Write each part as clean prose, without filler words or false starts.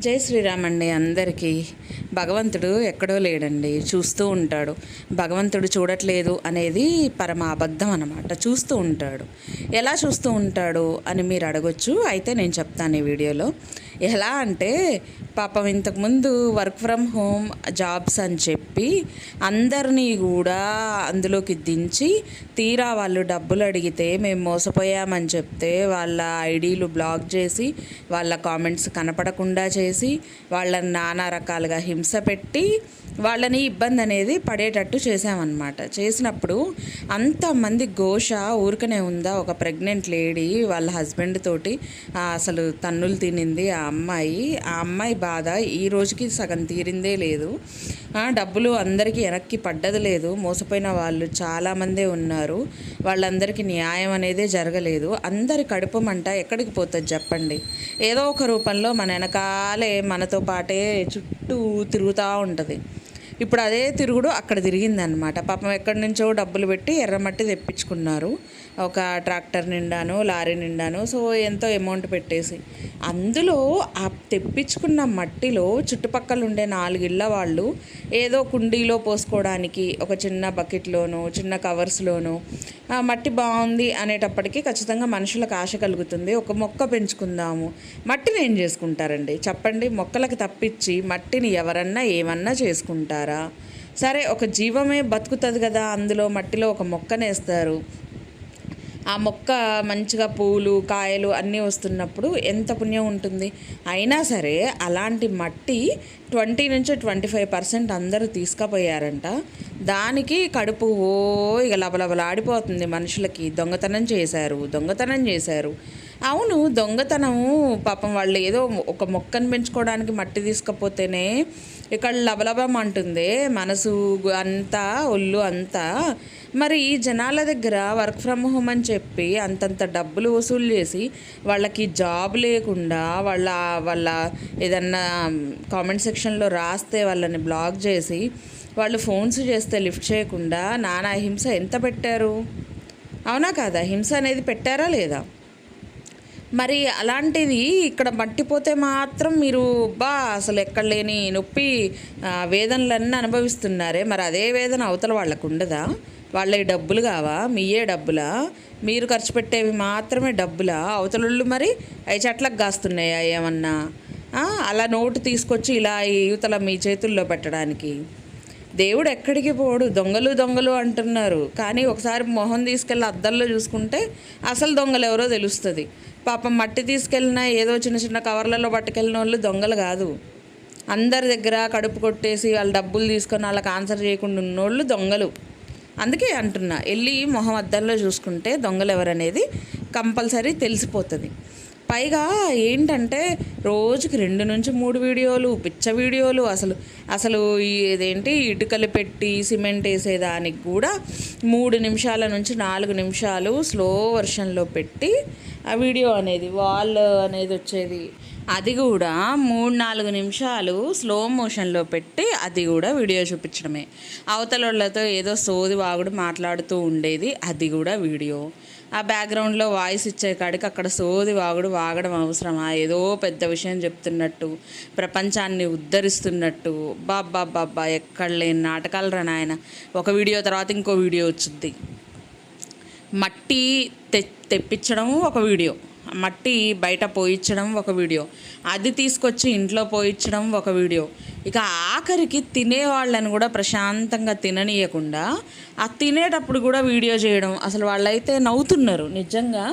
జై శ్రీరామ్ అండి అందరికీ. భగవంతుడు ఎక్కడో లేడండి, చూస్తూ ఉంటాడు. భగవంతుడు చూడట్లేదు అనేది పరమ అబద్ధం అన్నమాట. చూస్తూ ఉంటాడు. ఎలా చూస్తూ ఉంటాడు అని మీరు అడగొచ్చు. అయితే నేను చెప్తాను ఈ వీడియోలో. ఎలా అంటే, పాపం ఇంతకుముందు వర్క్ ఫ్రమ్ హోమ్ జాబ్స్ అని చెప్పి అందరినీ కూడా అందులోకి దించి, తీరా వాళ్ళు డబ్బులు అడిగితే మేము మోసపోయామని చెప్తే వాళ్ళ ఐడీలు బ్లాక్ చేసి, వాళ్ళ కామెంట్స్ కనపడకుండా చేసి, వాళ్ళని నానా రకాలుగా హింస పెట్టి వాళ్ళని ఇబ్బంది అనేది పడేటట్టు చేసామన్నమాట. చేసినప్పుడు అంతమంది ఘోష ఊరికనే ఉందా? ఒక ప్రెగ్నెంట్ లేడీ వాళ్ళ హస్బెండ్ తోటి అసలు తన్నులు తినింది ఆ అమ్మాయి బాధ ఈ రోజుకి సగం తీరిందే లేదు. డబ్బులు అందరికీ వెనక్కి పడ్డది లేదు. మోసపోయిన వాళ్ళు చాలామందే ఉన్నారు. వాళ్ళందరికీ న్యాయం అనేదే జరగలేదు. అందరి కడుపు మంట ఎక్కడికి పోతుంది చెప్పండి? ఏదో ఒక రూపంలో మన వెనకాలే మనతో పాటే చుట్టూ తిరుగుతూ ఉంటుంది. ఇప్పుడు అదే తిరుగుడు అక్కడ తిరిగిందనమాట. పాపం ఎక్కడి నుంచో డబ్బులు పెట్టి ఎర్రమట్టి తెప్పించుకున్నారు, ఒక ట్రాక్టర్ నిండాను, లారీ నిండాను. సో ఎంతో అమౌంట్ పెట్టేసి అందులో ఆ తెప్పించుకున్న మట్టిలో చుట్టుపక్కల ఉండే 4 ఇళ్ళ వాళ్ళు ఏదో కుండీలో పోసుకోవడానికి ఒక చిన్న బకెట్లోనో చిన్న కవర్స్లోనో మట్టి బాగుంది అనేటప్పటికీ ఖచ్చితంగా మనుషులకు ఆశ కలుగుతుంది. ఒక మొక్క పెంచుకుందాము. మట్టిని ఏం చేసుకుంటారండి చెప్పండి? మొక్కలకు తప్పించి మట్టిని ఎవరన్నా ఏమన్నా చేసుకుంటారా? సరే, ఒక జీవమే బతుకుతుంది కదా, అందులో మట్టిలో ఒక మొక్కనేస్తారు. ఆ మొక్క మంచిగా పూలు కాయలు అన్నీ వస్తున్నప్పుడు ఎంత పుణ్యం ఉంటుంది. అయినా సరే అలాంటి మట్టి 20-25% అందరూ తీసుకుపోయారంట. దానికి కడుపు ఇక లబలబలాడిపోతుంది మనుషులకి. దొంగతనం చేశారు. అవును, దొంగతనము. పాపం వాళ్ళు ఏదో ఒక మొక్కను పెంచుకోవడానికి మట్టి తీసుకపోతేనే ఇక్కడ లబలబం అంటుంది మనసు అంతా, ఒళ్ళు అంతా. మరి ఈ జనాల దగ్గర వర్క్ ఫ్రమ్ హోమ్ అని చెప్పి అంతంత డబ్బులు వసూలు చేసి వాళ్ళకి జాబ్ లేకుండా వాళ్ళ ఏదన్నా కామెంట్ సెక్షన్లో రాస్తే వాళ్ళని బ్లాక్ చేసి, వాళ్ళు ఫోన్స్ చేస్తే లిఫ్ట్ చేయకుండా నానా హింస ఎంత పెట్టారు? అవునా కాదా? హింస అనేది పెట్టారా లేదా? మరి అలాంటిది ఇక్కడ మట్టిపోతే మాత్రం మీరు అసలు ఎక్కడ లేని నొప్పి వేదనలన్నీ అనుభవిస్తున్నారే. మరి అదే వేదన అవతల వాళ్ళకు ఉండదా? వాళ్ళ డబ్బులు కావా? మీయే డబ్బులా? మీరు ఖర్చు పెట్టేవి మాత్రమే డబ్బులా? అవతలళ్ళు మరి అవి చెట్లకు కాస్తున్నాయా ఏమన్నా? అలా నోటు తీసుకొచ్చి ఇలా యువతల మీ చేతుల్లో పెట్టడానికి దేవుడు ఎక్కడికి పోడు. దొంగలు అంటున్నారు, కానీ ఒకసారి మొహం తీసుకెళ్ళి అద్దంలో చూసుకుంటే అసలు దొంగలు ఎవరో తెలుస్తుంది. పాపం మట్టి తీసుకెళ్ళినా ఏదో చిన్న చిన్న కవర్లలో పట్టుకెళ్ళిన వాళ్ళు దొంగలు కాదు. అందరి దగ్గర కడుపు కొట్టేసి వాళ్ళ డబ్బులు తీసుకొని వాళ్ళకి ఆన్సర్ చేయకుండా ఉన్నోళ్ళు దొంగలు. అందుకే అంటున్నా, వెళ్ళి మొహం అద్దంలో చూసుకుంటే దొంగలు ఎవరనేది కంపల్సరీ తెలిసిపోతుంది. పైగా ఏంటంటే రోజుకి 2-3 వీడియోలు, పిచ్చ వీడియోలు. అసలు ఇదేంటి, ఇటుకలు పెట్టి సిమెంట్ వేసేదానికి కూడా 3 నిమిషాల నుంచి 4 నిమిషాలు స్లో వర్షన్లో పెట్టి ఆ వీడియో అనేది వాల్ అనేది వచ్చేది. అది కూడా 3-4 నిమిషాలు స్లో మోషన్లో పెట్టి అది కూడా వీడియో చూపించడమే. అవతలతో ఏదో సోది వాగుడు మాట్లాడుతూ ఉండేది, అది కూడా వీడియో. ఆ బ్యాక్గ్రౌండ్లో వాయిస్ ఇచ్చే కాడికి అక్కడ సోది వాగుడు వాగడం అవసరమా? ఏదో పెద్ద విషయం చెప్తున్నట్టు, ప్రపంచాన్ని ఉద్ధరిస్తున్నట్టు. బాబ్బా ఎక్కడ లేని నాటకాలు రా నాయన. ఒక వీడియో తర్వాత ఇంకో వీడియో వచ్చింది. మట్టి తెప్పించడం ఒక వీడియో, మట్టి బయట పోయించడం ఒక వీడియో, అది తీసుకొచ్చి ఇంట్లో పోయించడం ఒక వీడియో. ఇక ఆఖరికి తినేవాళ్ళని కూడా ప్రశాంతంగా తిననీయకుండా ఆ తినేటప్పుడు కూడా వీడియో చేయడం. అసలు వాళ్ళైతే నవ్వుతున్నారు నిజంగా.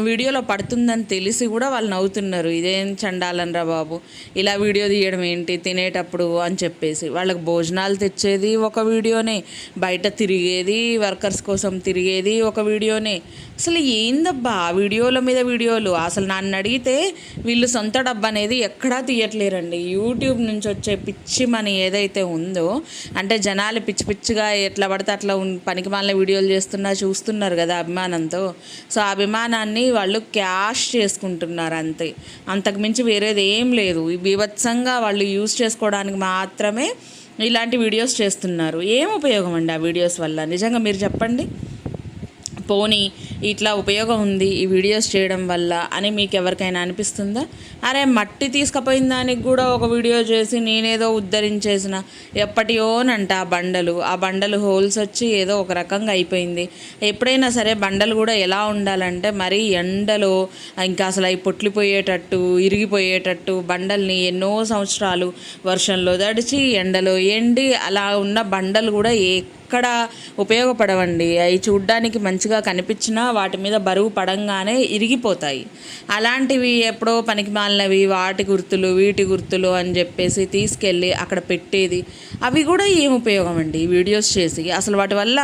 వీడియోలో పడుతుందని తెలిసి కూడా వాళ్ళు నవ్వుతున్నారు. ఇదేం చండాలనరా బాబు, ఇలా వీడియో తీయడం ఏంటి తినేటప్పుడు అని చెప్పేసి. వాళ్ళకి భోజనాలు తెచ్చేది ఒక వీడియోనే, బయట తిరిగేది, వర్కర్స్ కోసం తిరిగేది ఒక వీడియోనే. అసలు ఏందబ్బా వీడియోల మీద వీడియోలు. అసలు నన్ను అడిగితే వీళ్ళు సొంత డబ్బు అనేది ఎక్కడా తీయట్లేరండి. యూట్యూబ్ నుంచి వచ్చే పిచ్చి మనీ ఏదైతే ఉందో, అంటే జనాలు పిచ్చిగా ఎట్లా పడితే అట్లా పనికి మాలిన వీడియోలు చూస్తున్నారు కదా అభిమానంతో. సో ఆ అభిమానాన్ని వాళ్ళు క్యాష్ చేసుకుంటున్నారు అంతే. అంతకుమించి వేరేది ఏం లేదు. బీభత్సంగా వాళ్ళు యూజ్ చేసుకోవడానికి మాత్రమే ఇలాంటి వీడియోస్ చేస్తున్నారు. ఏం ఉపయోగం అండి ఆ వీడియోస్ వల్ల? నిజంగా మీరు చెప్పండి. పోనీ ఇట్లా ఉపయోగం ఉంది ఈ వీడియోస్ చేయడం వల్ల అని మీకు ఎవరికైనా అనిపిస్తుందా? అరే మట్టి తీసుకుపోయిన దానికి కూడా ఒక వీడియో చేసి నేనేదో ఉద్ధరించేసిన ఎప్పటియోనంట ఆ బండలు హోల్స్ వచ్చి ఏదో ఒక రకంగా అయిపోయింది. ఎప్పుడైనా సరే బండలు కూడా ఎలా ఉండాలంటే మరీ ఎండలో ఇంకా అసలు అవి పొట్లిపోయేటట్టు ఇరిగిపోయేటట్టు బండల్ని ఎన్నో సంవత్సరాలు వర్షంలో తడిచి ఎండలో ఎండి అలా ఉన్న బండలు కూడా ఎక్కడ ఉపయోగపడవండి. అవి చూడ్డానికి మంచిగా కనిపించినా వాటి మీద బరువు పడంగానే ఇరిగిపోతాయి. అలాంటివి ఎప్పుడో పనికిమాలినవి వీటి గుర్తులు అని చెప్పేసి తీసుకెళ్ళి అక్కడ పెట్టేది అవి కూడా ఏం ఉపయోగం అండి వీడియోస్ చేసి? అసలు వాటి వల్ల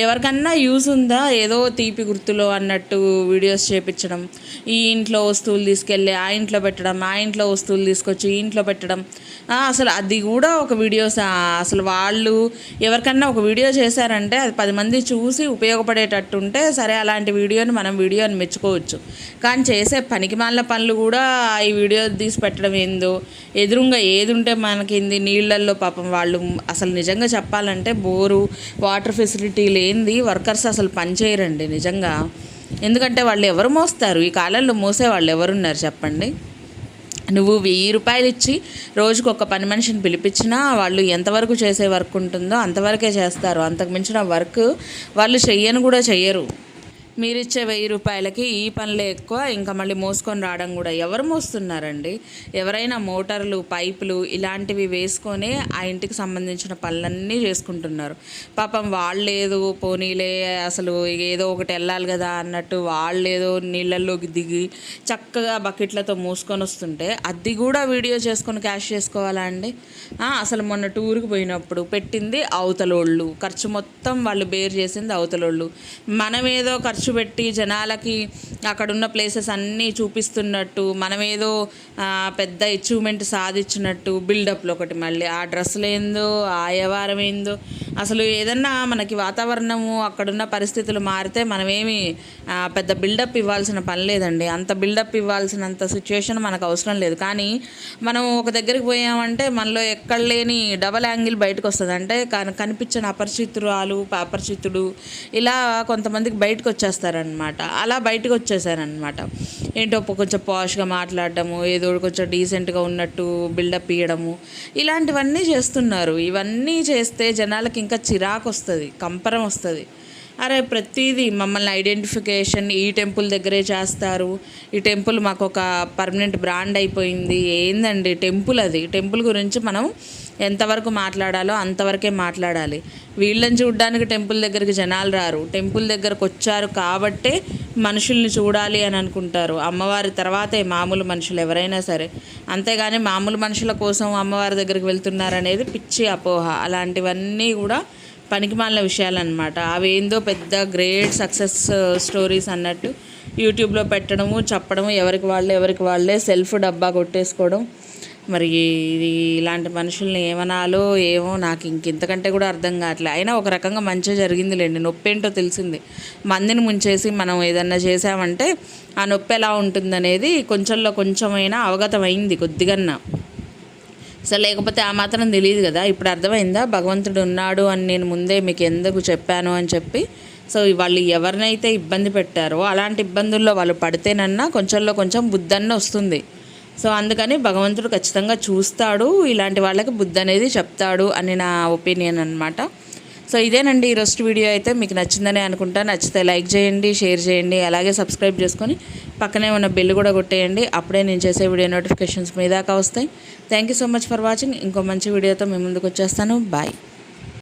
ఎవరికన్నా యూజ్ ఉందా? ఏదో తీపి గుర్తులు అన్నట్టు వీడియోస్ చేపించడం, ఈ ఇంట్లో వస్తువులు తీసుకెళ్ళి ఆ ఇంట్లో పెట్టడం, ఆ ఇంట్లో వస్తువులు తీసుకొచ్చి ఈ ఇంట్లో పెట్టడం, అసలు అది కూడా ఒక వీడియోస్? అసలు వాళ్ళు ఎవరికన్నా ఒక వీడియో చేశారంటే అది 10 మంది చూసి ఉపయోగపడేటట్టు ఉంటే సరే, అలాంటి వీడియోని మెచ్చుకోవచ్చు. కానీ చేసే పనికిమాలిన పనులు కూడా ఈ వీడియో తీసి పెట్టడం ఏందో, ఎదురుగా ఏది ఉంటే మనకింది నీళ్ళల్లో పాపం వాళ్ళు అసలు నిజంగా చెప్పాలంటే బోరు వాటర్ ఫెసిలిటీ లేనిది వర్కర్స్ అసలు పనిచేయరండి నిజంగా. ఎందుకంటే వాళ్ళు ఎవరు మోస్తారు? ఈ కాలంలో మోసే వాళ్ళు ఎవరున్నారు చెప్పండి? నువ్వు 1000 రూపాయలు ఇచ్చి రోజుకు ఒక పని మనిషిని పిలిపించినా వాళ్ళు ఎంతవరకు చేసే వర్క్ ఉంటుందో అంతవరకే చేస్తారు. అంతకు మించిన వర్క్ వాళ్ళు చెయ్యరు. మీరిచ్చే 1000 రూపాయలకి ఈ పనులే ఎక్కువ, ఇంకా మళ్ళీ మోసుకొని రావడం కూడా. ఎవరు మోస్తున్నారండి? ఎవరైనా మోటార్లు పైపులు ఇలాంటివి వేసుకొని ఆ ఇంటికి సంబంధించిన పనులన్నీ చేసుకుంటున్నారు. పాపం వాళ్ళేదో పోనీలే అసలు ఏదో ఒకటి వెళ్ళాలి కదా అన్నట్టు వాళ్ళేదో నీళ్ళల్లోకి దిగి చక్కగా బకెట్లతో మోసుకొని వస్తుంటే అది కూడా వీడియో చేసుకొని క్యాష్ చేసుకోవాలా అండి? అసలు మొన్న టూర్కి పోయినప్పుడు పెట్టింది అవతలోళ్ళు, ఖర్చు మొత్తం వాళ్ళు బేర్ చేసింది అవతలోళ్ళు. మనమేదో ఖర్చు పెట్టి జనాలకి అక్కడున్న ప్లేసెస్ అన్నీ చూపిస్తున్నట్టు, మనమేదో పెద్ద అచీవ్మెంట్ సాధించినట్టు బిల్డప్లు ఒకటి, మళ్ళీ ఆ డ్రెస్సులు ఏందో ఆ వ్యవహారం ఏందో. అసలు ఏదన్నా మనకి వాతావరణము అక్కడున్న పరిస్థితులు మారితే మనమేమి పెద్ద బిల్డప్ ఇవ్వాల్సిన పని లేదండి. అంత బిల్డప్ ఇవ్వాల్సినంత సిచ్యువేషన్ మనకు అవసరం లేదు. కానీ మనం ఒక దగ్గరికి పోయామంటే మనలో ఎక్కడ లేని డబల్ యాంగిల్ బయటకు వస్తుంది. అంటే కనిపించిన అపరిచితుడు ఇలా కొంతమందికి బయటకు వచ్చేస్తారనమాట. అలా బయటకు వచ్చేసారనమాట. ఏంటో కొంచెం పాష్గా మాట్లాడటము, ఏదో కొంచెం డీసెంట్గా ఉన్నట్టు బిల్డప్ ఇవ్వడము, ఇలాంటివన్నీ చేస్తున్నారు. ఇవన్నీ చేస్తే జనాలకి ఇంకా చిరాకు వస్తుంది, కంపరం వస్తుంది. అరే ప్రతిదీ మమ్మల్ని ఐడెంటిఫికేషన్ ఈ టెంపుల్ దగ్గరే చేస్తారు, ఈ టెంపుల్ మాకు ఒక పర్మనెంట్ బ్రాండ్ అయిపోయింది. ఏందండి టెంపుల్? అది టెంపుల్ గురించి మనం ఎంతవరకు మాట్లాడాలో అంతవరకే మాట్లాడాలి. వీళ్ళని చూడడానికి టెంపుల్ దగ్గరికి జనాలు రారు. టెంపుల్ దగ్గరకు వచ్చారు కాబట్టే మనుషుల్ని చూడాలి అని అనుకుంటారు. అమ్మవారి తర్వాతే మామూలు మనుషులు ఎవరైనా సరే. అంతేగాని మామూలు మనుషుల కోసం అమ్మవారి దగ్గరికి వెళ్తున్నారనేది పిచ్చి అపోహ. అలాంటివన్నీ కూడా పనికిమాలిన విషయాలన్నమాట. అవేందో పెద్ద గ్రేట్ సక్సెస్ స్టోరీస్ అన్నట్టు యూట్యూబ్లో పెట్టడము, చెప్పడము, ఎవరికి వాళ్ళే సెల్ఫ్ డబ్బా కొట్టేసుకోవడం. మరి ఇలాంటి మనుషుల్ని ఏమనాలో ఏమో నాకు ఇంతకంటే కూడా అర్థం కావట్లేదు. అయినా ఒక రకంగా మంచిగా జరిగిందిలేండి. నొప్పి ఏంటో తెలిసింది. మందిని ముంచేసి మనం ఏదన్నా చేసామంటే ఆ నొప్పి ఎలా ఉంటుందనేది కొంచెమైనా అవగతమైంది కొద్దిగన్నా. అసలు లేకపోతే ఆ మాత్రం తెలియదు కదా. ఇప్పుడు అర్థమైందా భగవంతుడు ఉన్నాడు అని నేను ముందే మీకు ఎందుకు చెప్పాను అని చెప్పి. సో వాళ్ళు ఎవరినైతే ఇబ్బంది పెట్టారో అలాంటి ఇబ్బందుల్లో వాళ్ళు పడితేనన్నా కొంచెం బుద్ధన్న వస్తుంది. సో అందుకని భగవంతుడు ఖచ్చితంగా చూస్తాడు, ఇలాంటి వాళ్ళకి బుద్ధి అనేది చెప్తాడు అని నా ఒపీనియన్ అనమాట. సో ఇదేనండి ఈరోజు వీడియో. అయితే మీకు నచ్చిందని అనుకుంటా. నచ్చితే లైక్ చేయండి, షేర్ చేయండి, అలాగే సబ్స్క్రైబ్ చేసుకొని పక్కనే ఉన్న బెల్ కూడా కొట్టేయండి. అప్పుడే నేను చేసే వీడియో నోటిఫికేషన్స్ మీ దాకా వస్తాయి. Thank you so much for watching. ఇంకో మంచి వీడియోతో మీ ముందుకు వచ్చేస్తాను. బాయ్.